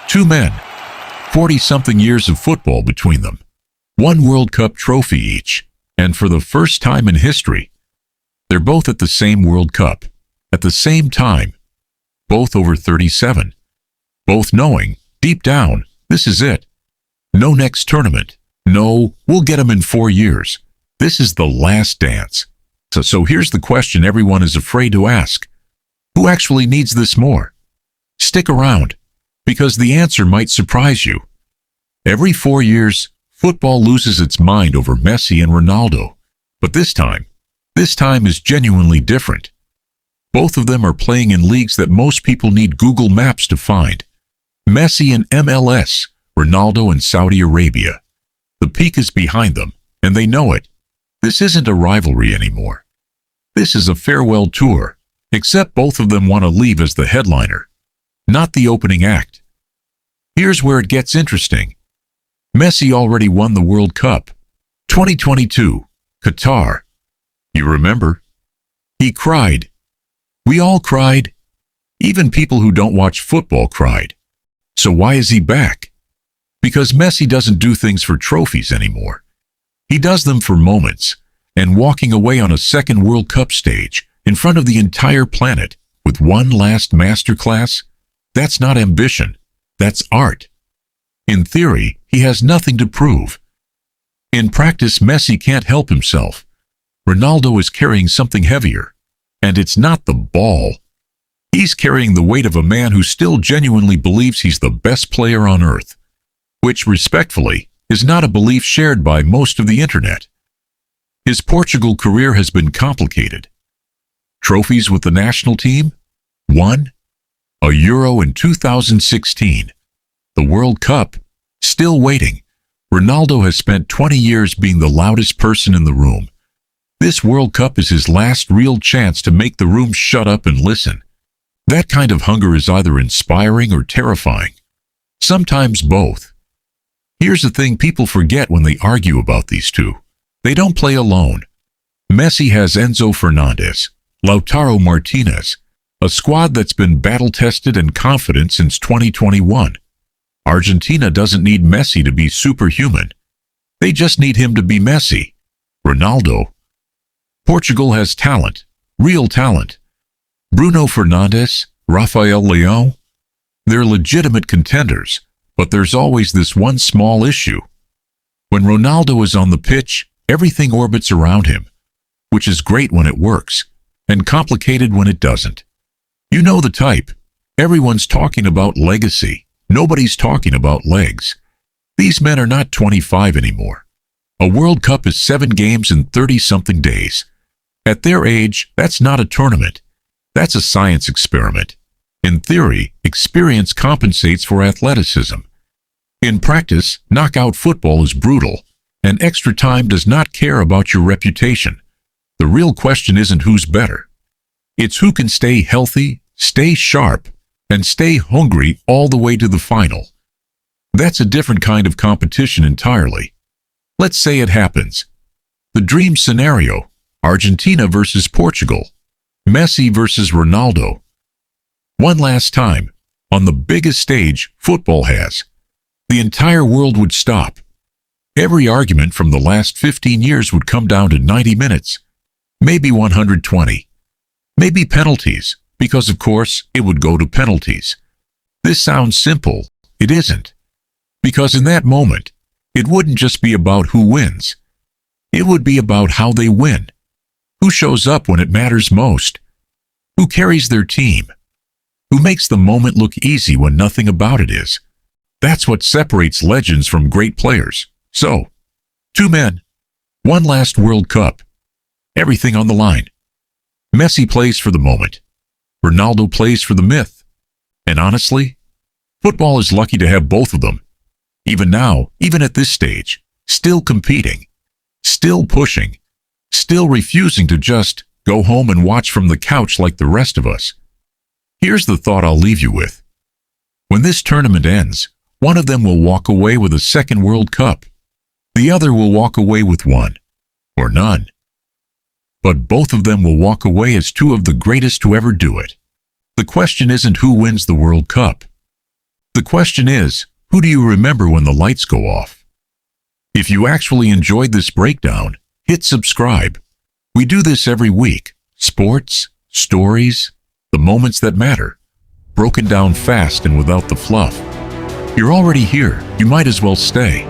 Two men, 40-something years of football between them, one World Cup trophy each, and for the first time in history, they're both at the same World Cup, at the same time, both over 37, both knowing, deep down, this is it. No next tournament. No, we'll get them in 4 years. This is the last dance. So here's the question everyone is afraid to ask. Who actually needs this more? Stick around, because the answer might surprise you. Every 4 years, football loses its mind over Messi and Ronaldo. But this time is genuinely different. Both of them are playing in leagues that most people need Google Maps to find. Messi in MLS, Ronaldo in Saudi Arabia. The peak is behind them, and they know it. This isn't a rivalry anymore. This is a farewell tour, except both of them want to leave as the headliner, not the opening act. Here's where it gets interesting. Messi already won the World Cup. 2022, Qatar. You remember? He cried. We all cried. Even people who don't watch football cried. So why is he back? Because Messi doesn't do things for trophies anymore. He does them for moments, and walking away on a second World Cup stage in front of the entire planet with one last masterclass, that's not ambition, that's art. In theory, he has nothing to prove. In practice, Messi can't help himself. Ronaldo is carrying something heavier, and it's not the ball. He's carrying the weight of a man who still genuinely believes he's the best player on earth, which, respectfully, is not a belief shared by most of the internet. His Portugal career has been complicated. Trophies with the national team? 1. A Euro in 2016. The World Cup? Still waiting. Ronaldo has spent 20 years being the loudest person in the room. This World Cup is his last real chance to make the room shut up and listen. That kind of hunger is either inspiring or terrifying. Sometimes both. Here's the thing people forget when they argue about these two. They don't play alone. Messi has Enzo Fernandez, Lautaro Martinez, a squad that's been battle-tested and confident since 2021. Argentina doesn't need Messi to be superhuman. They just need him to be Messi. Ronaldo. Portugal has talent, real talent. Bruno Fernandes, Rafael Leão. They're legitimate contenders, but there's always this one small issue. When Ronaldo is on the pitch, everything orbits around him, which is great when it works, and complicated when it doesn't. You know the type. Everyone's talking about legacy. Nobody's talking about legs. These men are not 25 anymore. A World Cup is 7 games in 30-something days. At their age, that's not a tournament. That's a science experiment. In theory, experience compensates for athleticism. In practice, knockout football is brutal, and extra time does not care about your reputation. The real question isn't who's better. It's who can stay healthy, stay sharp, and stay hungry all the way to the final. That's a different kind of competition entirely. Let's say it happens. The dream scenario, Argentina versus Portugal, Messi versus Ronaldo. One last time, on the biggest stage football has. The entire world would stop. Every argument from the last 15 years would come down to 90 minutes, maybe 120. Maybe penalties, because of course it would go to penalties. This sounds simple. It isn't. Because in that moment, it wouldn't just be about who wins. It would be about how they win. Who shows up when it matters most? Who carries their team? Who makes the moment look easy when nothing about it is? That's what separates legends from great players. So, 2 men, one last World Cup. Everything on the line. Messi plays for the moment. Ronaldo plays for the myth. And honestly, football is lucky to have both of them. Even now, even at this stage, still competing, still pushing, still refusing to just go home and watch from the couch like the rest of us. Here's the thought I'll leave you with. When this tournament ends, one of them will walk away with a second World Cup. The other will walk away with one, or none. But both of them will walk away as 2 of the greatest to ever do it. The question isn't who wins the World Cup. The question is, who do you remember when the lights go off? If you actually enjoyed this breakdown, hit subscribe. We do this every week. Sports, stories, the moments that matter, broken down fast and without the fluff. You're already here. You might as well stay.